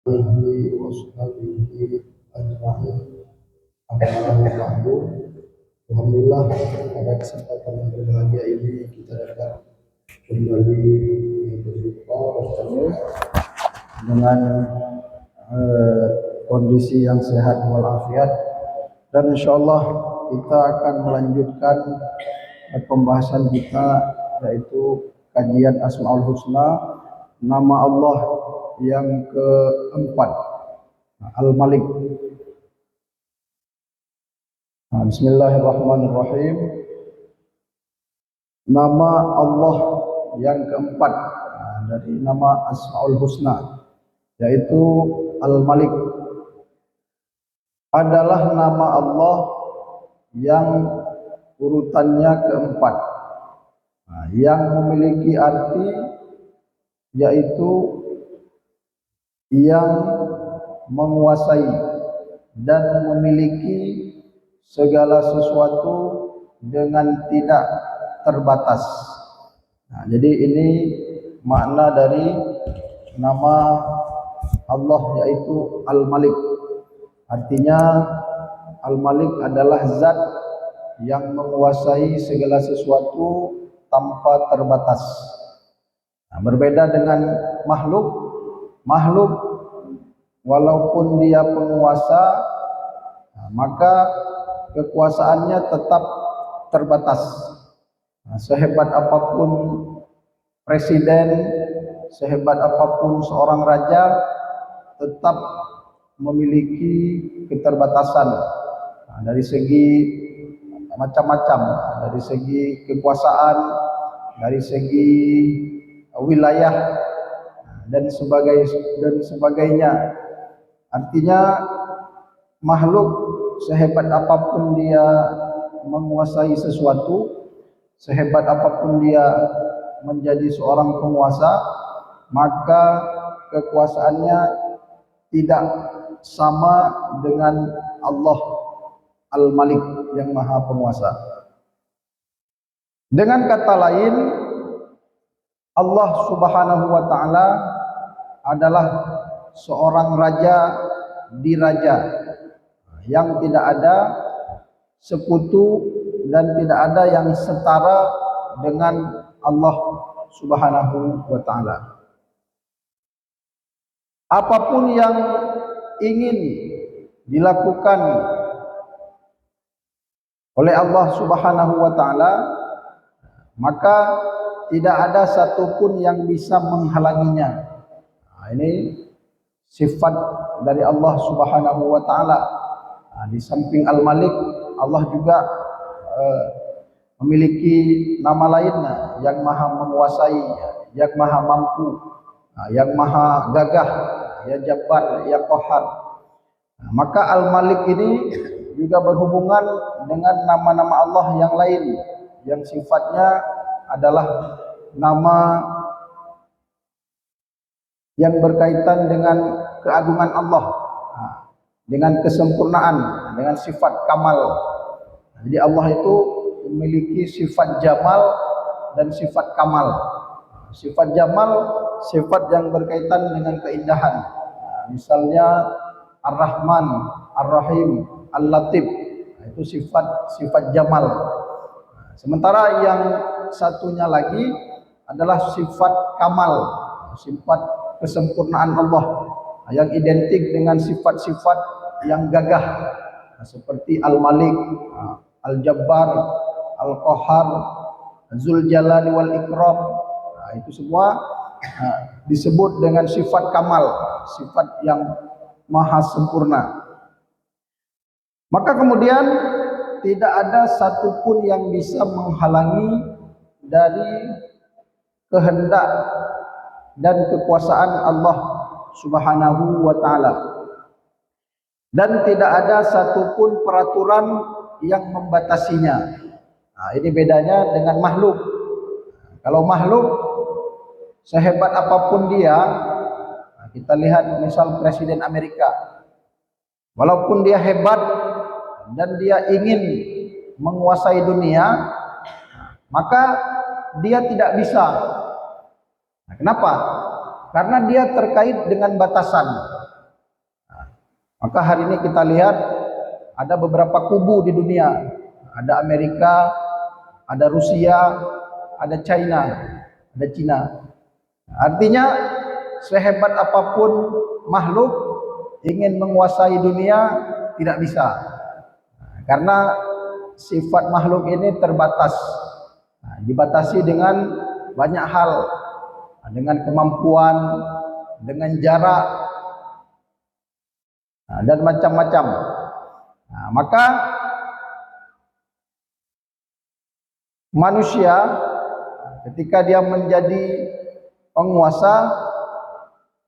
alihi washabihi ajma'in. Amma ba'du. Alhamdulillah, pada kesempatan yang berbahagia ini kita dapat kembali berjumpa bersama dengan kondisi yang sehat walafiat, dan insyaallah kita akan melanjutkan pembahasan kita, yaitu kajian Asmaul Husna, nama Allah yang keempat, Al-Malik. Bismillahirrahmanirrahim. Nama Allah yang keempat dari nama Asmaul Husna, yaitu Al-Malik, adalah nama Allah yang urutannya keempat, yang memiliki arti yaitu yang menguasai dan memiliki segala sesuatu dengan tidak terbatas. Jadi ini makna dari nama Allah, yaitu Al-Malik. Artinya Al-Malik adalah zat yang menguasai segala sesuatu tanpa terbatas. Berbeda dengan makhluk walaupun dia penguasa, maka kekuasaannya tetap terbatas. Sehebat apapun presiden, sehebat apapun seorang raja, tetap memiliki keterbatasan dari segi macam-macam, dari segi kekuasaan, dari segi wilayah dan sebagainya. Artinya makhluk sehebat apapun dia menguasai sesuatu, sehebat apapun dia menjadi seorang penguasa, maka kekuasaannya tidak sama dengan Allah Al-Malik yang Maha Penguasa. Dengan kata lain, Allah Subhanahu wa Ta'ala adalah seorang raja di raja, yang tidak ada sekutu dan tidak ada yang setara dengan Allah Subhanahu wa Ta'ala. Apapun yang ingin dilakukan oleh Allah Subhanahu wa Ta'ala, maka tidak ada satupun yang bisa menghalanginya. Ini sifat dari Allah Subhanahu wa Ta'ala. Di samping Al-Malik, Allah juga memiliki nama lainnya, yang maha menguasai, yang maha mampu, yang maha gagah, ya Jabbar, ya Qahar. Maka Al-Malik ini juga berhubungan dengan nama-nama Allah yang lain, yang sifatnya adalah nama yang berkaitan dengan keagungan Allah, dengan kesempurnaan, dengan sifat kamal. Jadi Allah itu memiliki sifat jamal dan sifat kamal. Sifat jamal, sifat yang berkaitan dengan keindahan. Misalnya Ar-Rahman, Ar-Rahim, Al-Latif, itu sifat jamal. Sementara yang satunya lagi adalah sifat kamal, sifat kesempurnaan Allah, yang identik dengan sifat-sifat yang gagah, seperti Al-Malik, Al-Jabbar, Al-Qahar, Zul Jalali wal Ikram. Itu semua disebut dengan sifat kamal, sifat yang maha sempurna. Maka kemudian tidak ada satupun yang bisa menghalangi dari kehendak dan kekuasaan Allah Subhanahu wa Ta'ala, dan tidak ada satupun peraturan yang membatasinya. Ini bedanya dengan makhluk. Kalau makhluk, sehebat apapun dia, kita lihat misal Presiden Amerika, walaupun dia hebat dan dia ingin menguasai dunia, maka dia tidak bisa. Kenapa? Karena dia terkait dengan batasan. Maka hari ini kita lihat ada beberapa kubu di dunia. Ada Amerika, ada Rusia, ada China, ada Cina. Artinya sehebat apapun makhluk ingin menguasai dunia tidak bisa. Karena sifat makhluk ini terbatas. Dibatasi dengan banyak hal, dengan kemampuan, dengan jarak, dan macam-macam. Maka manusia ketika dia menjadi penguasa,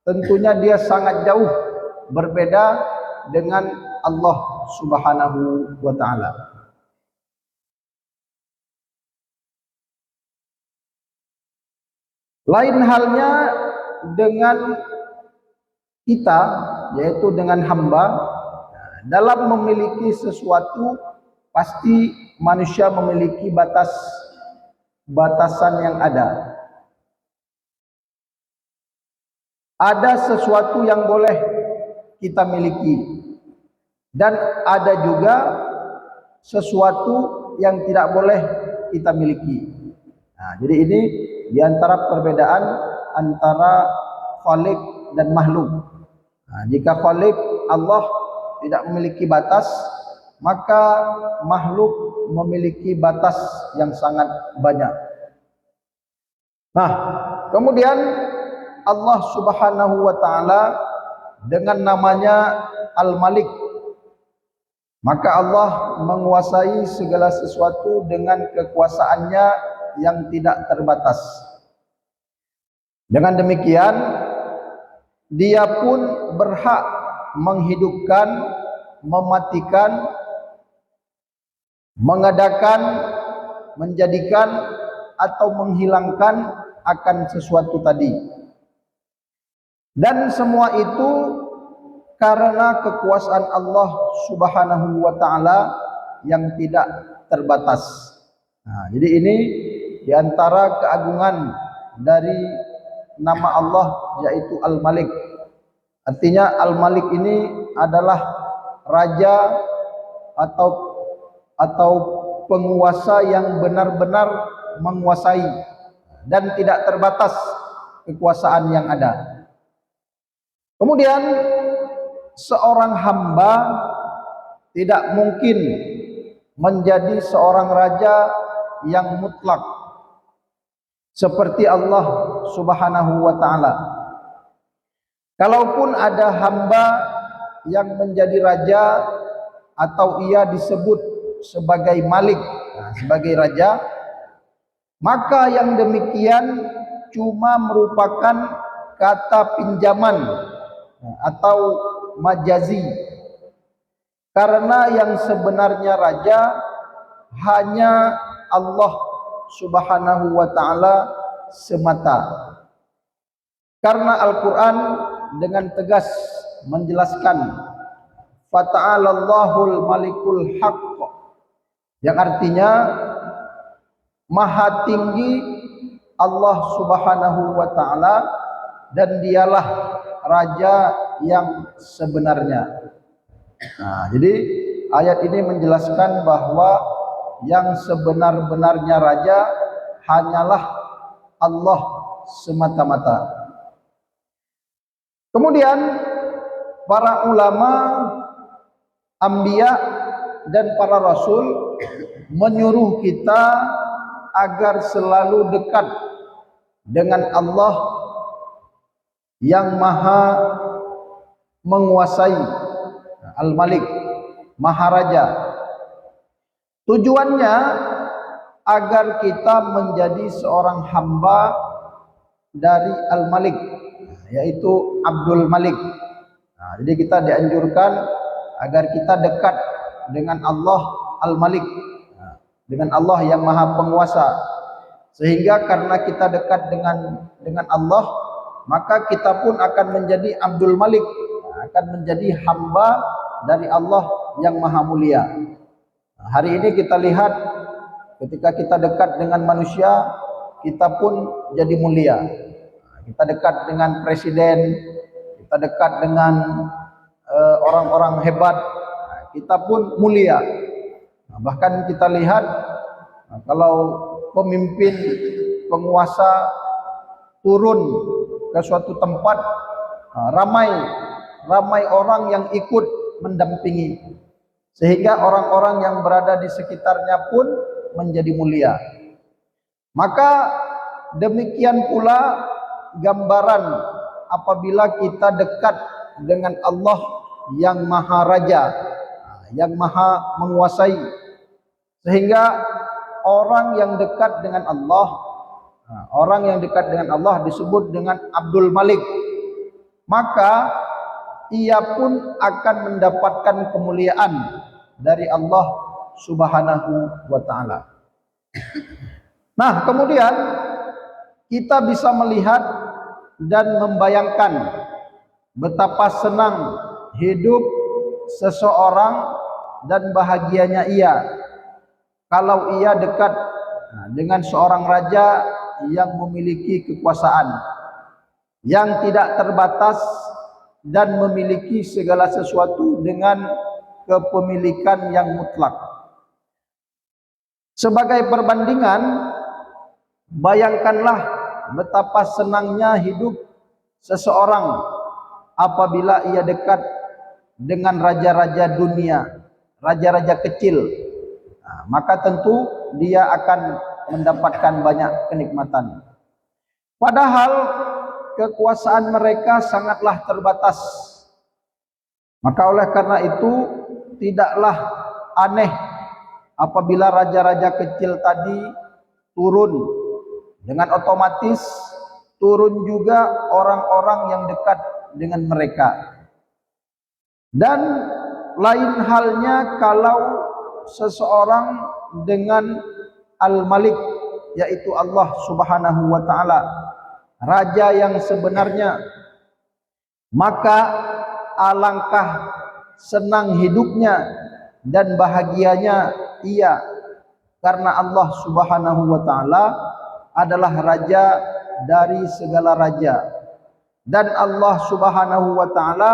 tentunya dia sangat jauh berbeda dengan Allah Subhanahu wa taala. Lain halnya dengan kita, yaitu dengan hamba. Dalam memiliki sesuatu, pasti manusia memiliki batasan yang ada. Ada sesuatu yang boleh kita miliki, dan ada juga sesuatu yang tidak boleh kita miliki. Jadi ini diantara perbedaan antara Khalik dan makhluk. Jika Khalik, Allah, tidak memiliki batas, maka makhluk memiliki batas yang sangat banyak. Kemudian Allah Subhanahu wa taala dengan namanya Al-Malik, maka Allah menguasai segala sesuatu dengan kekuasaannya yang tidak terbatas. Dengan demikian, dia pun berhak menghidupkan, mematikan, mengadakan, menjadikan, atau menghilangkan akan sesuatu tadi. Dan semua itu karena kekuasaan Allah Subhanahu wa taala yang tidak terbatas. Jadi ini diantara keagungan dari nama Allah, yaitu Al-Malik. Artinya Al-Malik ini adalah raja atau penguasa yang benar-benar menguasai dan tidak terbatas kekuasaan yang ada. Kemudian seorang hamba tidak mungkin menjadi seorang raja yang mutlak seperti Allah Subhanahu wa taala. Kalaupun ada hamba yang menjadi raja atau ia disebut sebagai malik, sebagai raja, maka yang demikian cuma merupakan kata pinjaman atau majazi. Karena yang sebenarnya raja hanya Allah Subhanahu wa taala semata. Karena Al-Qur'an dengan tegas menjelaskan fata'alallahul malikul haqq, yang artinya maha tinggi Allah Subhanahu wa taala dan dialah raja yang sebenarnya. Jadi ayat ini menjelaskan bahwa yang sebenar-benarnya raja hanyalah Allah semata-mata. Kemudian para ulama, anbiya, dan para rasul menyuruh kita agar selalu dekat dengan Allah yang maha menguasai, Al-Malik, Maharaja. Tujuannya agar kita menjadi seorang hamba dari Al-Malik, yaitu Abdul Malik. Jadi kita dianjurkan agar kita dekat dengan Allah Al-Malik, dengan Allah yang maha penguasa. Sehingga karena kita dekat dengan Allah, maka kita pun akan menjadi Abdul Malik, akan menjadi hamba dari Allah yang maha mulia. Hari ini kita lihat ketika kita dekat dengan manusia, kita pun jadi mulia. Kita dekat dengan presiden, kita dekat dengan orang-orang hebat, kita pun mulia. Bahkan kita lihat kalau pemimpin, penguasa turun ke suatu tempat, ramai orang yang ikut mendampingi, sehingga orang-orang yang berada di sekitarnya pun menjadi mulia. Maka demikian pula gambaran apabila kita dekat dengan Allah yang Maha Raja, yang Maha Menguasai, sehingga orang yang dekat dengan Allah disebut dengan Abdul Malik, maka ia pun akan mendapatkan kemuliaan dari Allah Subhanahu wa taala. Nah, kemudian kita bisa melihat dan membayangkan betapa senang hidup seseorang dan bahagianya ia kalau ia dekat dengan seorang raja yang memiliki kekuasaan yang tidak terbatas dan memiliki segala sesuatu dengan kepemilikan yang mutlak. Sebagai perbandingan, bayangkanlah betapa senangnya hidup seseorang apabila ia dekat dengan raja-raja dunia, raja-raja kecil. Maka tentu dia akan mendapatkan banyak kenikmatan. Padahal kekuasaan mereka sangatlah terbatas. Maka oleh karena itu tidaklah aneh apabila raja-raja kecil tadi turun, dengan otomatis turun juga orang-orang yang dekat dengan mereka. Dan lain halnya kalau seseorang dengan Al-Malik, yaitu Allah Subhanahu wa taala, raja yang sebenarnya, maka alangkah senang hidupnya dan bahagianya ia, karena Allah Subhanahu wa taala adalah raja dari segala raja, dan Allah Subhanahu wa taala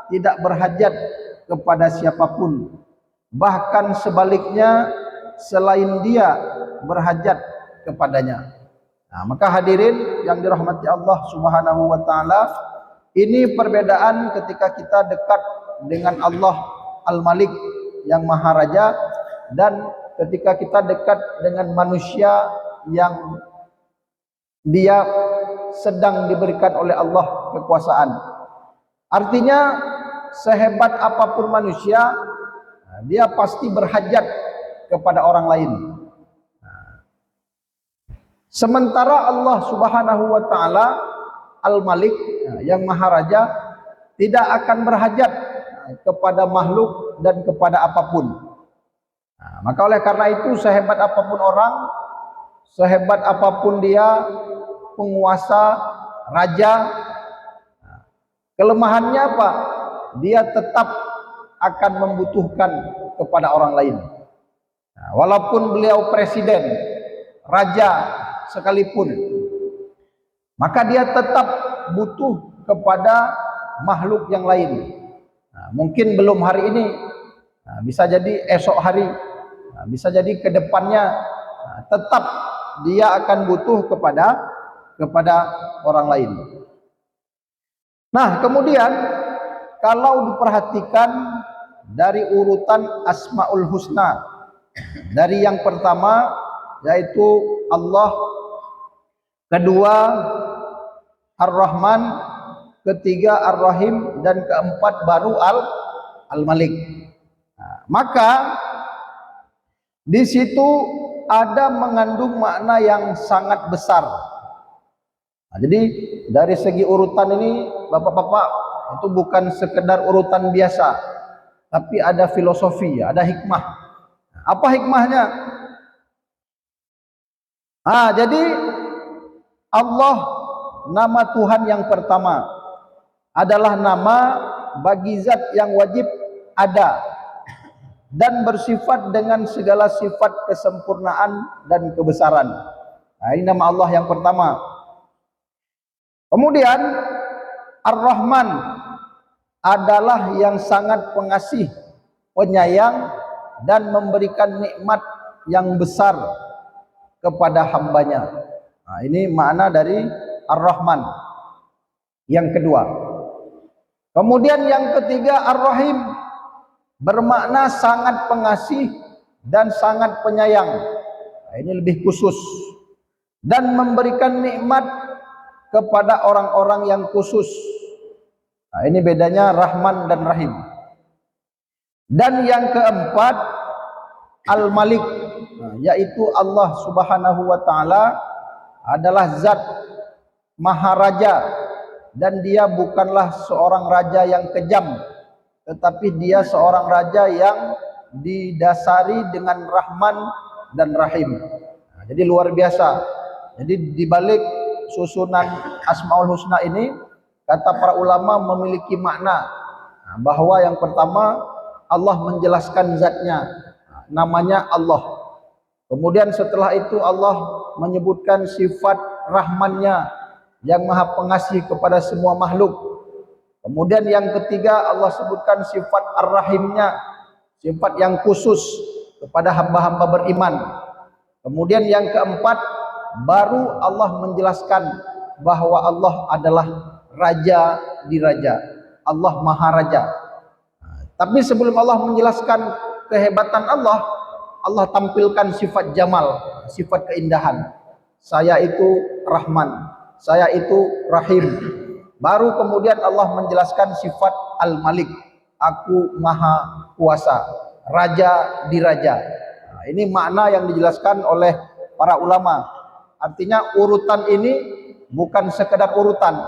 tidak berhajat kepada siapapun, bahkan sebaliknya selain dia berhajat kepadanya. Maka hadirin yang dirahmati Allah Subhanahu wa taala, ini perbedaan ketika kita dekat dengan Allah Al-Malik yang Maha Raja, dan ketika kita dekat dengan manusia yang dia sedang diberikan oleh Allah kekuasaan. Artinya sehebat apapun manusia, dia pasti berhajat kepada orang lain. Sementara Allah Subhanahu wa taala Al-Malik yang Maha Raja tidak akan berhajat kepada makhluk dan kepada apapun. Maka oleh karena itu sehebat apapun orang, sehebat apapun dia penguasa, raja, kelemahannya apa? Dia tetap akan membutuhkan kepada orang lain. Walaupun beliau presiden, raja sekalipun, maka dia tetap butuh kepada makhluk yang lain. Mungkin belum hari ini, bisa jadi esok hari, bisa jadi ke depannya, tetap dia akan butuh kepada orang lain. Nah, kemudian kalau diperhatikan dari urutan Asmaul Husna, dari yang pertama yaitu Allah, kedua Ar-Rahman, ketiga Ar-Rahim, dan keempat baru Al-Malik. Maka di situ ada mengandung makna yang sangat besar. Jadi dari segi urutan ini, Bapak-bapak, itu bukan sekedar urutan biasa, tapi ada filosofi, ada hikmah. Apa hikmahnya? Jadi Allah, nama Tuhan yang pertama, adalah nama bagi zat yang wajib ada dan bersifat dengan segala sifat kesempurnaan dan kebesaran. Ini nama Allah yang pertama. Kemudian Ar-Rahman, adalah yang sangat pengasih, penyayang, dan memberikan nikmat yang besar kepada hambanya. Nah, ini makna dari Ar-Rahman yang kedua. Kemudian yang ketiga, Ar-Rahim bermakna sangat pengasih dan sangat penyayang. Nah, ini lebih khusus. Dan memberikan nikmat kepada orang-orang yang khusus. Nah, ini bedanya Rahman dan Rahim. Dan yang keempat, Al-Malik, yaitu Allah Subhanahu wa taala adalah zat maharaja, dan dia bukanlah seorang raja yang kejam, tetapi dia seorang raja yang didasari dengan Rahman dan Rahim. Nah, jadi luar biasa. Jadi di balik susunan Asmaul Husna ini, kata para ulama memiliki makna bahwa yang pertama Allah menjelaskan zatnya, namanya Allah. Kemudian setelah itu Allah menyebutkan sifat Rahmannya yang maha pengasih kepada semua makhluk. Kemudian yang ketiga Allah sebutkan sifat Ar-Rahimnya, sifat yang khusus kepada hamba-hamba beriman. Kemudian yang keempat baru Allah menjelaskan bahwa Allah adalah Raja di Raja, Allah Maharaja. Tapi sebelum Allah menjelaskan kehebatan Allah, Allah tampilkan sifat jamal, sifat keindahan. Saya itu Rahman, saya itu Rahim. Baru kemudian Allah menjelaskan sifat Al-Malik, aku Maha Kuasa, Raja di Raja. Nah, ini makna yang dijelaskan oleh para ulama. Artinya urutan ini bukan sekedar urutan,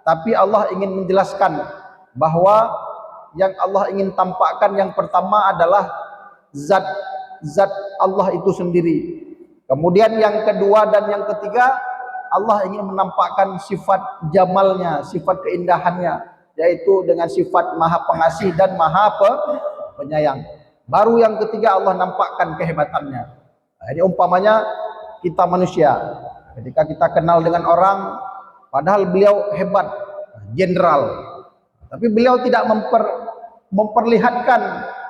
tapi Allah ingin menjelaskan bahwa yang Allah ingin tampakkan yang pertama adalah zat Allah itu sendiri. Kemudian yang kedua dan yang ketiga, Allah ingin menampakkan sifat jamalnya, sifat keindahannya, yaitu dengan sifat maha pengasih dan maha penyayang. Baru yang ketiga Allah nampakkan kehebatannya. Nah, ini umpamanya kita manusia, ketika kita kenal dengan orang, padahal beliau hebat, jenderal, tapi beliau tidak memperlihatkan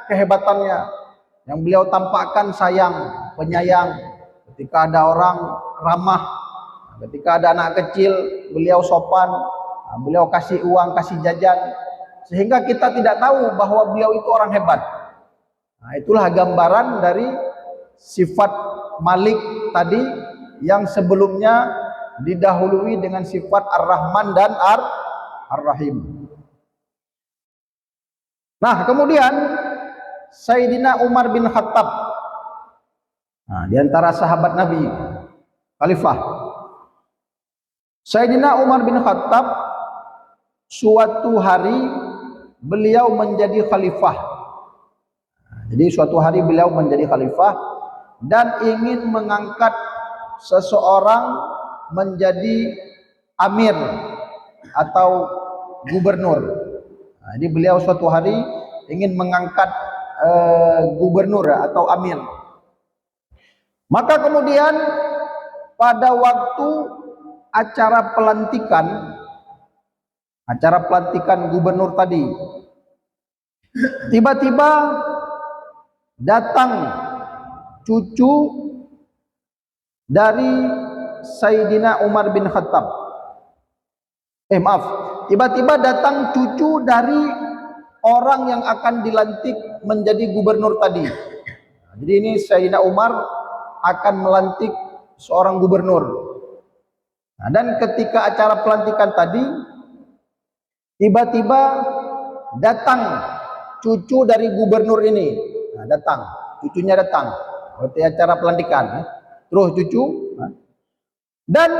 kehebatannya. Yang beliau tampakkan sayang, penyayang. Ketika ada orang ramah, ketika ada anak kecil, beliau sopan, beliau kasih uang, kasih jajan, sehingga kita tidak tahu bahwa beliau itu orang hebat. Nah, itulah gambaran dari sifat Malik tadi yang sebelumnya didahului dengan sifat Ar-Rahman dan Ar-Rahim. Nah, kemudian Sayyidina Umar bin Khattab, nah, di antara sahabat Nabi, khalifah. Sayyidina Umar bin Khattab suatu hari beliau menjadi khalifah. Jadi suatu hari beliau menjadi khalifah dan ingin mengangkat seseorang menjadi amir atau gubernur. Nah, jadi beliau suatu hari ingin mengangkat gubernur atau amir. Maka kemudian pada waktu acara pelantikan gubernur tadi, tiba-tiba datang cucu dari Sayyidina Umar bin Khattab. Tiba-tiba datang cucu dari orang yang akan dilantik menjadi gubernur tadi. Jadi ini Sayyidina Umar akan melantik seorang gubernur. Nah, dan ketika acara pelantikan tadi, tiba-tiba datang cucu dari gubernur ini. Nah, cucunya datang. Waktu acara pelantikan, terus cucu, dan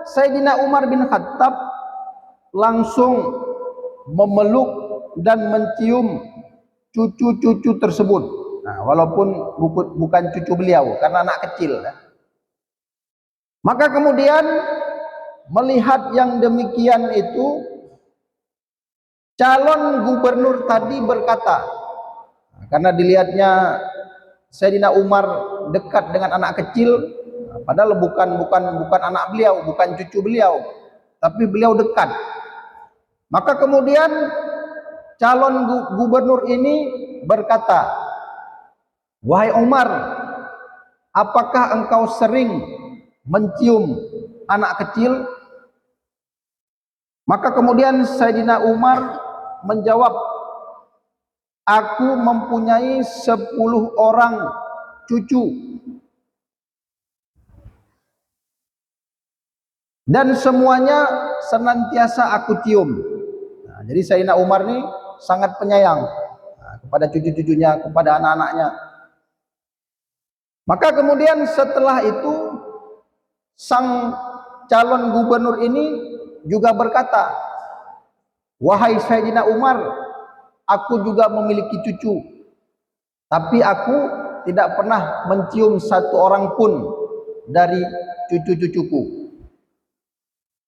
Sayyidina Umar bin Khattab langsung memeluk dan mencium cucu-cucu tersebut. Nah, walaupun bukan cucu beliau karena anak kecil. Maka kemudian melihat yang demikian itu, calon gubernur tadi berkata, karena dilihatnya Sayyidina Umar dekat dengan anak kecil, padahal bukan anak beliau, bukan cucu beliau, tapi beliau dekat. Maka kemudian calon gubernur ini berkata, "Wahai Umar, apakah engkau sering mencium anak kecil?" Maka kemudian Sayyidina Umar menjawab, "Aku mempunyai 10 orang cucu dan semuanya senantiasa aku cium." Nah, jadi Sayyidina Umar ini sangat penyayang kepada cucu-cucunya, kepada anak-anaknya. Maka kemudian setelah itu sang calon gubernur ini juga berkata, "Wahai Sayyidina Umar, aku juga memiliki cucu, tapi aku tidak pernah mencium satu orang pun dari cucu-cucuku."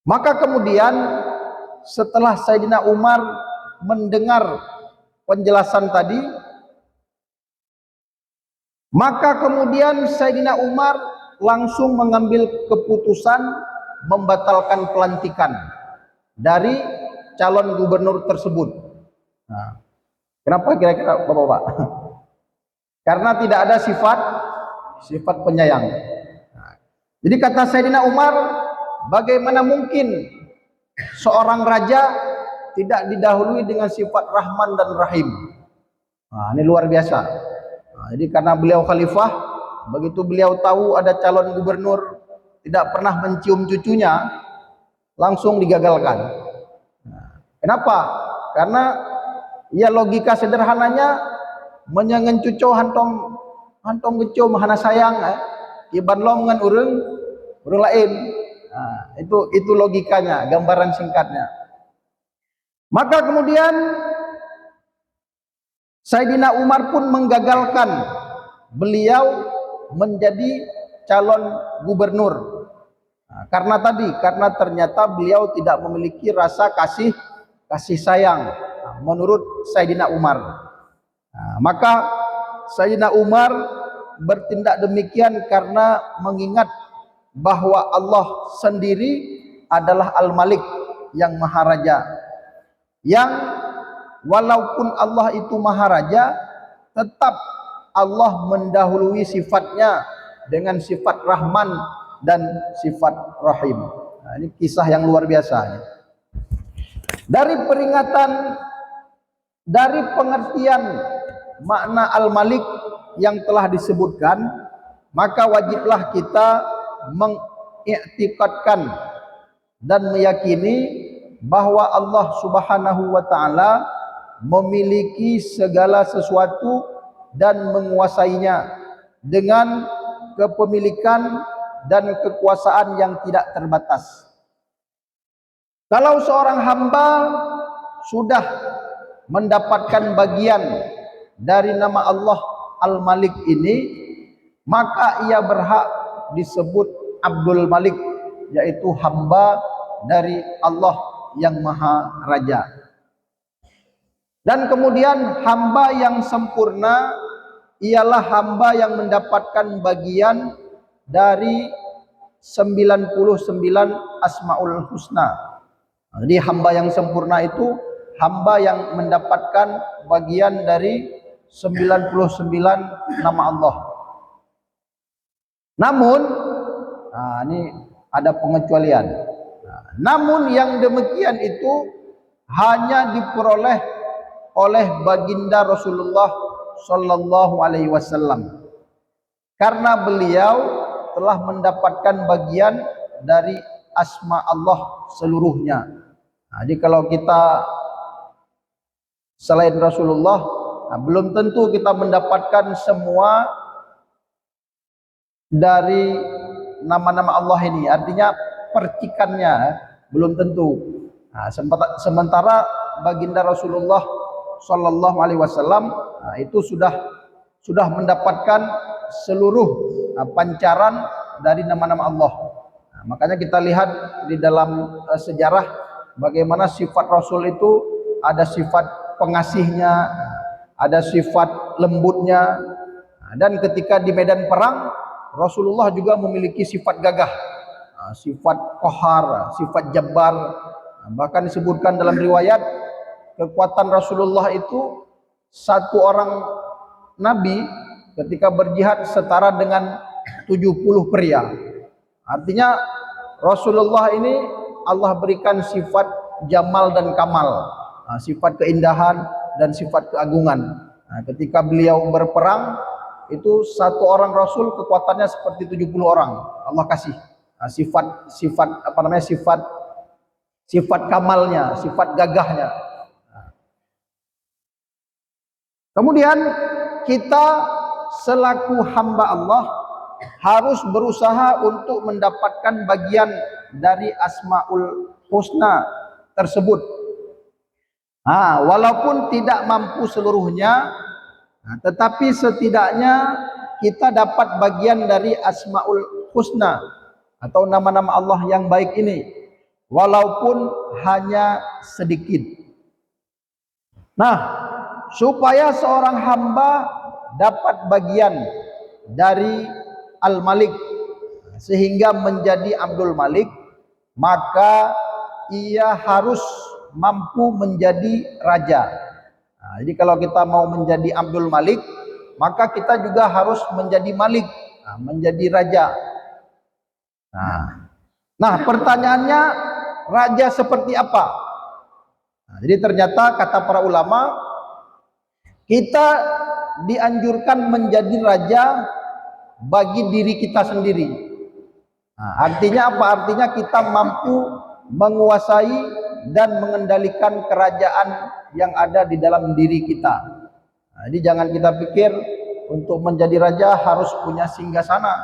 Maka kemudian setelah Sayyidina Umar mendengar penjelasan tadi, maka kemudian Sayyidina Umar langsung mengambil keputusan membatalkan pelantikan dari calon gubernur tersebut. Nah, kenapa kira-kira Bapak-bapak? Karena tidak ada sifat penyayang. Nah, jadi kata Sayyidina Umar, bagaimana mungkin seorang raja tidak didahului dengan sifat Rahman dan Rahim? Nah, ini luar biasa. Nah, jadi karena beliau khalifah, begitu beliau tahu ada calon gubernur tidak pernah mencium cucunya, langsung digagalkan. Nah, kenapa? Karena ya logika sederhananya, menyangen cucu hantom gecum hana sayang, iban lom ngan urang lain. Nah, itu logikanya, gambaran singkatnya. Maka kemudian Sayyidina Umar pun menggagalkan beliau menjadi calon gubernur. Nah, karena ternyata beliau tidak memiliki rasa kasih sayang, menurut Sayyidina Umar. Nah, maka Sayyidina Umar bertindak demikian karena mengingat bahwa Allah sendiri adalah Al-Malik, yang Maharaja, yang walaupun Allah itu Maharaja, tetap Allah mendahului sifatnya dengan sifat Rahman dan sifat Rahim. Nah, ini kisah yang luar biasa. Dari pengertian makna Al-Malik yang telah disebutkan, maka wajiblah kita mengiktikadkan dan meyakini bahwa Allah Subhanahu wa taala memiliki segala sesuatu dan menguasainya dengan kepemilikan dan kekuasaan yang tidak terbatas. Kalau seorang hamba sudah mendapatkan bagian dari nama Allah Al-Malik ini, maka ia berhak disebut Abdul Malik, yaitu hamba dari Allah yang Maha Raja. Dan kemudian hamba yang sempurna ialah hamba yang mendapatkan bagian dari 99 Asmaul Husna. Jadi hamba yang sempurna itu hamba yang mendapatkan bagian dari 99 nama Allah. Namun, ini ada pengecualian. Namun yang demikian itu hanya diperoleh oleh baginda Rasulullah Sallallahu Alaihi Wasallam, karena beliau telah mendapatkan bagian dari asma Allah seluruhnya. Jadi kalau kita selain Rasulullah, belum tentu kita mendapatkan semua dari nama-nama Allah ini. Artinya percikannya belum tentu. Sementara baginda Rasulullah Sallallahu Alaihi Wasallam itu sudah mendapatkan seluruh pancaran dari nama-nama Allah. Makanya kita lihat di dalam sejarah bagaimana sifat Rasul itu ada sifat pengasihnya, ada sifat lembutnya, dan ketika di medan perang Rasulullah juga memiliki sifat gagah, sifat qahar, sifat jabbar. Bahkan disebutkan dalam riwayat kekuatan Rasulullah itu satu orang nabi ketika berjihad setara dengan 70 pria. Artinya Rasulullah ini Allah berikan sifat jamal dan kamal, sifat keindahan dan sifat keagungan. Ketika beliau berperang itu satu orang Rasul kekuatannya seperti 70 orang. Allah kasih sifat apa namanya, sifat kamalnya, sifat gagahnya. Kemudian kita selaku hamba Allah harus berusaha untuk mendapatkan bagian dari Asmaul Husna tersebut. Walaupun tidak mampu seluruhnya, tetapi setidaknya kita dapat bagian dari Asmaul Husna atau nama-nama Allah yang baik ini, walaupun hanya sedikit. Nah, supaya seorang hamba dapat bagian dari Al-Malik sehingga menjadi Abdul Malik, maka ia harus mampu menjadi raja. Jadi kalau kita mau menjadi Abdul Malik, maka kita juga harus menjadi Malik, menjadi raja. Nah, pertanyaannya, raja seperti apa? Jadi ternyata kata para ulama, kita dianjurkan menjadi raja bagi diri kita sendiri. Artinya apa? Artinya kita mampu menguasai dan mengendalikan kerajaan yang ada di dalam diri kita. Jadi jangan kita pikir untuk menjadi raja harus punya singgasana.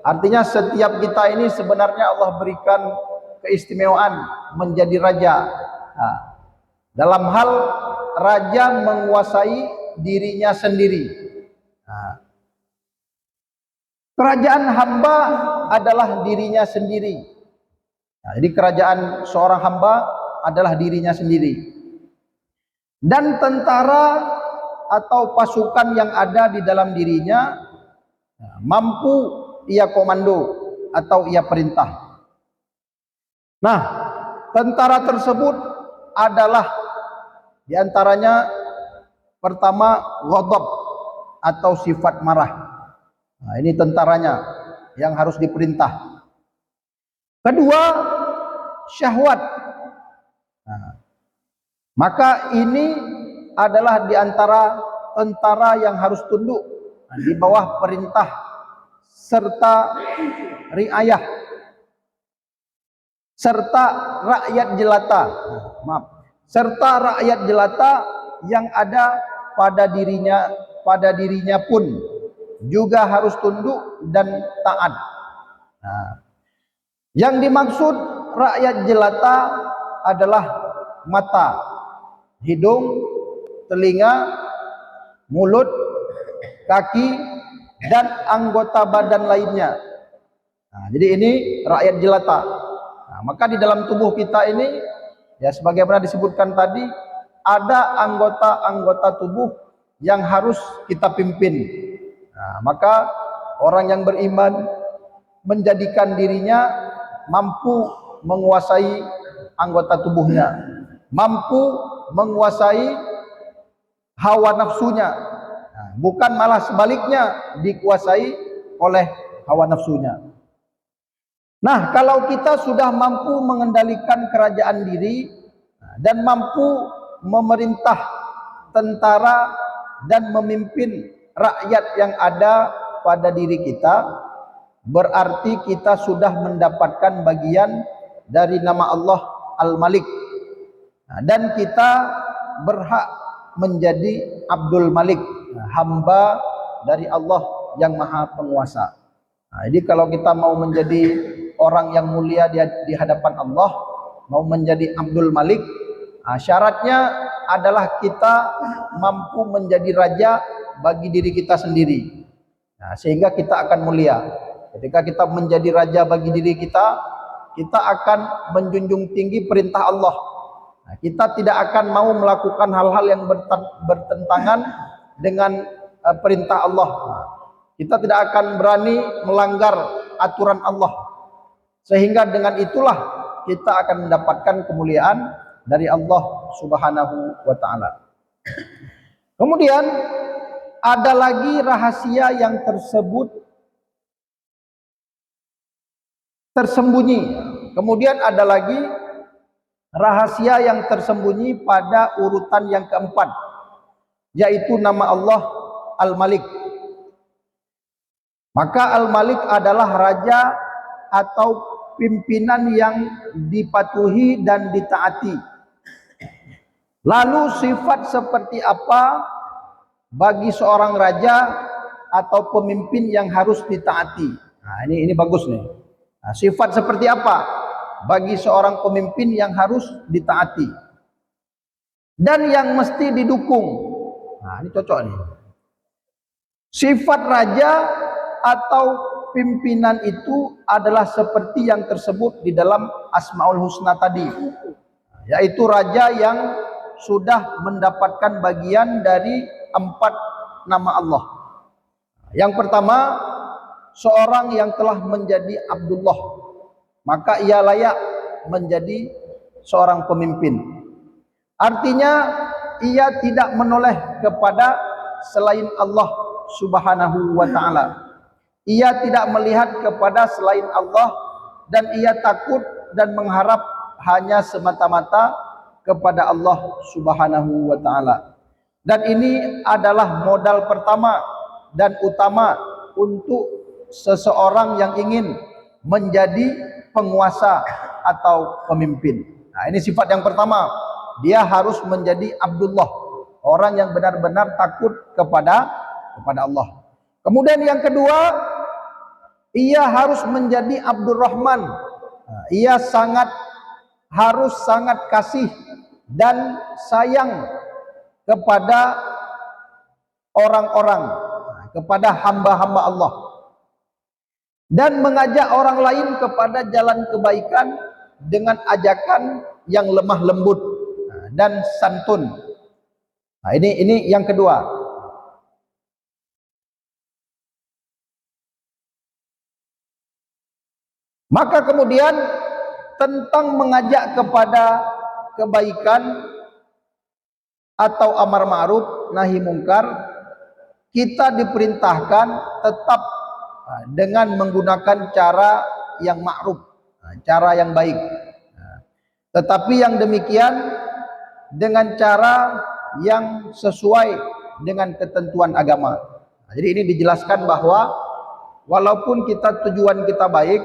Artinya setiap kita ini sebenarnya Allah berikan keistimewaan menjadi raja. Dalam hal raja menguasai dirinya sendiri. Kerajaan hamba adalah dirinya sendiri. Jadi kerajaan seorang hamba adalah dirinya sendiri. Dan tentara atau pasukan yang ada di dalam dirinya mampu ia komando atau ia perintah. Nah, tentara tersebut adalah diantaranya pertama ghadab atau sifat marah. Ini tentaranya yang harus diperintah. Kedua, syahwat. Maka ini adalah diantara tentara yang harus tunduk di bawah perintah serta riayah serta rakyat jelata. Serta rakyat jelata yang ada pada dirinya pun juga harus tunduk dan taat. Yang dimaksud rakyat jelata adalah mata, hidung, telinga, mulut, kaki, dan anggota badan lainnya. Jadi ini rakyat jelata. Maka di dalam tubuh kita ini, ya sebagaimana disebutkan tadi, ada anggota-anggota tubuh yang harus kita pimpin. Maka orang yang beriman menjadikan dirinya mampu menguasai anggota tubuhnya, mampu menguasai hawa nafsunya, bukan malah sebaliknya dikuasai oleh hawa nafsunya. Nah, kalau kita sudah mampu mengendalikan kerajaan diri dan mampu memerintah tentara dan memimpin rakyat yang ada pada diri kita, berarti kita sudah mendapatkan bagian dari nama Allah Al-Malik, dan kita berhak menjadi Abdul Malik, hamba dari Allah yang Maha Penguasa. Jadi kalau kita mau menjadi orang yang mulia di hadapan Allah, mau menjadi Abdul Malik, syaratnya adalah kita mampu menjadi raja bagi diri kita sendiri. Sehingga kita akan mulia. Ketika kita menjadi raja bagi diri kita, kita akan menjunjung tinggi perintah Allah. Kita tidak akan mau melakukan hal-hal yang bertentangan dengan perintah Allah. Kita tidak akan berani melanggar aturan Allah. Sehingga dengan itulah kita akan mendapatkan kemuliaan dari Allah Subhanahu wa taala. Kemudian ada lagi rahasia yang tersembunyi. Kemudian ada lagi rahasia yang tersembunyi pada urutan yang keempat, yaitu nama Allah Al-Malik. Maka Al-Malik adalah raja atau pimpinan yang dipatuhi dan ditaati. Lalu sifat seperti apa bagi seorang raja atau pemimpin yang harus ditaati? Nah, ini bagus nih. Nah, sifat seperti apa bagi seorang pemimpin yang harus ditaati dan yang mesti didukung? Nah, ini cocok nih. Sifat raja atau pimpinan itu adalah seperti yang tersebut di dalam Asmaul Husna tadi, yaitu raja yang sudah mendapatkan bagian dari 4 nama Allah. Yang pertama, seorang yang telah menjadi Abdullah, maka ia layak menjadi seorang pemimpin. Artinya ia tidak menoleh kepada selain Allah Subhanahu wa taala. Ia tidak melihat kepada selain Allah, dan ia takut dan mengharap hanya semata-mata kepada Allah Subhanahu wa taala. Dan ini adalah modal pertama dan utama untuk seseorang yang ingin menjadi penguasa atau pemimpin. Nah, ini sifat yang pertama. Dia harus menjadi Abdullah, orang yang benar-benar takut kepada Allah. Kemudian yang kedua, ia harus menjadi Abdurrahman. Ia harus sangat kasih dan sayang kepada orang-orang, kepada hamba-hamba Allah, dan mengajak orang lain kepada jalan kebaikan dengan ajakan yang lemah lembut dan santun. Nah, ini yang kedua. Maka kemudian tentang mengajak kepada kebaikan atau amar ma'ruf nahi mungkar, kita diperintahkan tetap dengan menggunakan cara yang ma'ruf, cara yang baik. Tetapi yang demikian dengan cara yang sesuai dengan ketentuan agama. Jadi ini dijelaskan bahwa walaupun tujuan kita baik,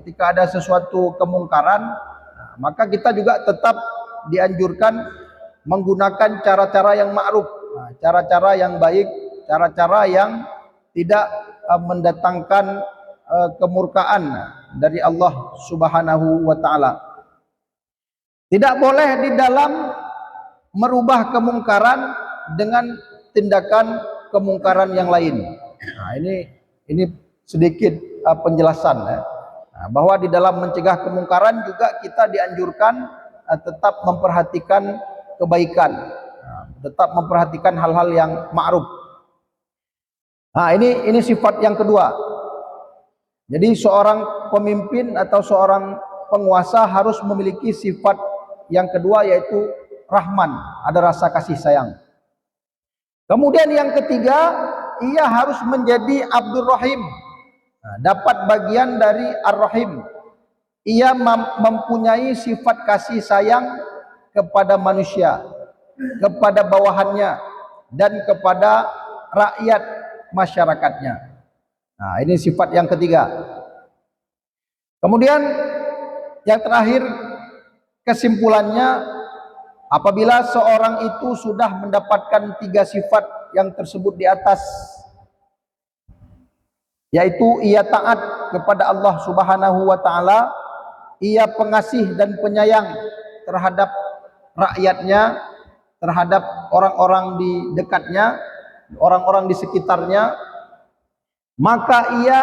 ketika ada sesuatu kemungkaran, maka kita juga tetap dianjurkan menggunakan cara-cara yang ma'ruf, cara-cara yang baik, cara-cara yang tidak mendatangkan kemurkaan dari Allah Subhanahu wa taala. Tidak boleh di dalam merubah kemungkaran dengan tindakan kemungkaran yang lain. Nah, ini sedikit penjelasan ya. Bahwa di dalam mencegah kemungkaran juga kita dianjurkan tetap memperhatikan kebaikan, tetap memperhatikan hal-hal yang ma'ruf. Nah, ini sifat yang kedua. Jadi seorang pemimpin atau seorang penguasa harus memiliki sifat yang kedua, yaitu Rahman, ada rasa kasih sayang. Kemudian yang ketiga, ia harus menjadi Abdur Rahim, dapat bagian dari Ar-Rahim. Ia mempunyai sifat kasih sayang kepada manusia, kepada bawahannya, dan kepada rakyat masyarakatnya. Nah, ini sifat yang ketiga. Kemudian yang terakhir, kesimpulannya, apabila seorang itu sudah mendapatkan 3 sifat yang tersebut di atas, yaitu ia taat kepada Allah Subhanahu wa taala, ia pengasih dan penyayang terhadap rakyatnya, terhadap orang-orang di dekatnya, orang-orang di sekitarnya, maka ia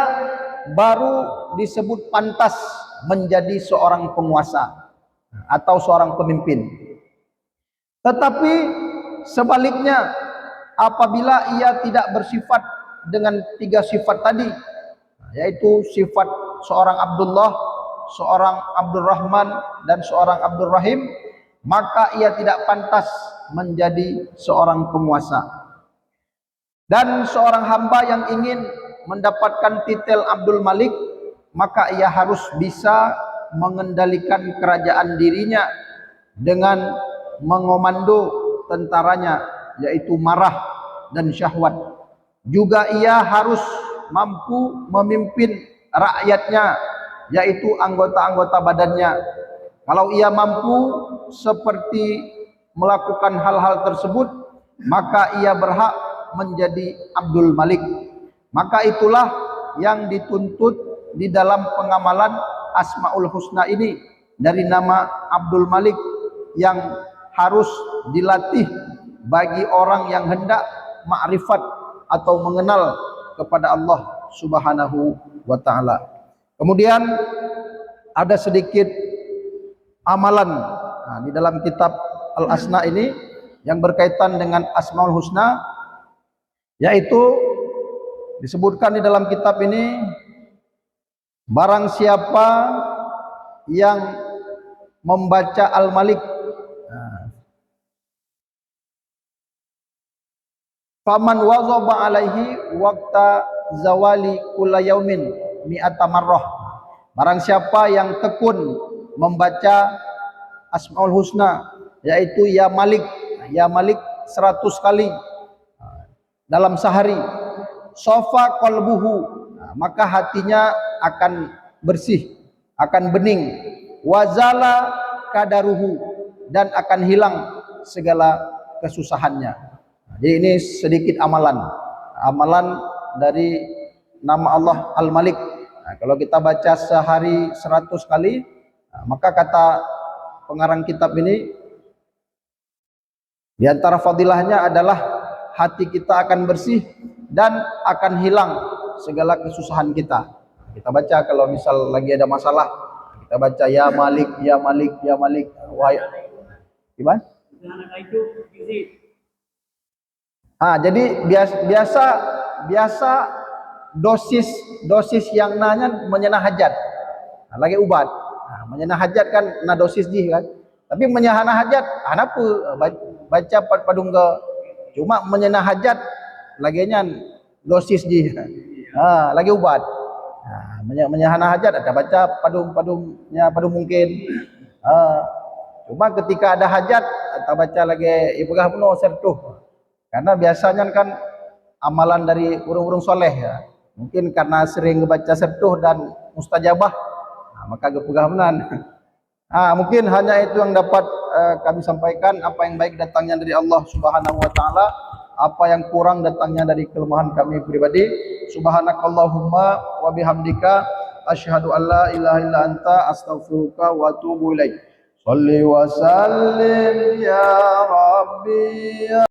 baru disebut pantas menjadi seorang penguasa atau seorang pemimpin. Tetapi sebaliknya, apabila ia tidak bersifat dengan 3 sifat tadi, yaitu sifat seorang Abdullah, seorang Abdurrahman dan seorang Abdurrahim, maka ia tidak pantas menjadi seorang penguasa. Dan seorang hamba yang ingin mendapatkan titel Abdul Malik, maka ia harus bisa mengendalikan kerajaan dirinya dengan mengomando tentaranya, yaitu marah dan syahwat. Juga ia harus mampu memimpin rakyatnya, yaitu anggota-anggota badannya. Kalau ia mampu seperti melakukan hal-hal tersebut, maka ia berhak menjadi Abdul Malik. Maka itulah yang dituntut di dalam pengamalan Asmaul Husna ini, dari nama Abdul Malik yang harus dilatih bagi orang yang hendak ma'rifat atau mengenal kepada Allah Subhanahu wa taala. Kemudian ada sedikit amalan di dalam kitab Al-Asna ini yang berkaitan dengan Asmaul Husna, yaitu disebutkan di dalam kitab ini, barang siapa yang membaca Al-Malik, faman wazaba alaihi waqta zawali kulla yaumin mi'ata marrah, barang siapa yang tekun membaca Asmaul Husna, yaitu ya Malik 100 kali dalam sehari, sofa qalbuhu, maka hatinya akan bersih, akan bening, wazala kadaruhu, dan akan hilang segala kesusahannya. Jadi ini sedikit amalan dari nama Allah Al-Malik. Kalau kita baca sehari 100 kali, maka kata pengarang kitab ini, di antara fadilahnya adalah hati kita akan bersih dan akan hilang segala kesusahan kita. Kita baca kalau misal lagi ada masalah, kita baca ya Malik, ya Malik, ya Malik. Wahai gimana? Jadi biasa dosis yang nanya menyenah hajat. Lagi ubat. Menyenah hajat kan na dosis di kan. Tapi menyenah hajat apa baca padung ke, cuma menyenah hajat laginya dosis di. Lagi ubat. Menyenah hajat ada baca padung mungkin. Cuma ketika ada hajat kita baca lagi ibgah puno sertuh. Karena biasanya kan amalan dari urung-urung soleh ya. Mungkin karena sering membaca sertuh dan mustajabah, maka gepegahmenan. Mungkin hanya itu yang dapat kami sampaikan. Apa yang baik datangnya dari Allah Subhanahu wa taala, apa yang kurang datangnya dari kelemahan kami pribadi. Subhanakallahumma wa bihamdika asyhadu an la ilaha illa anta astaghfiruka wa atubu ilaik. Shalli wa sallim ya Rabbi.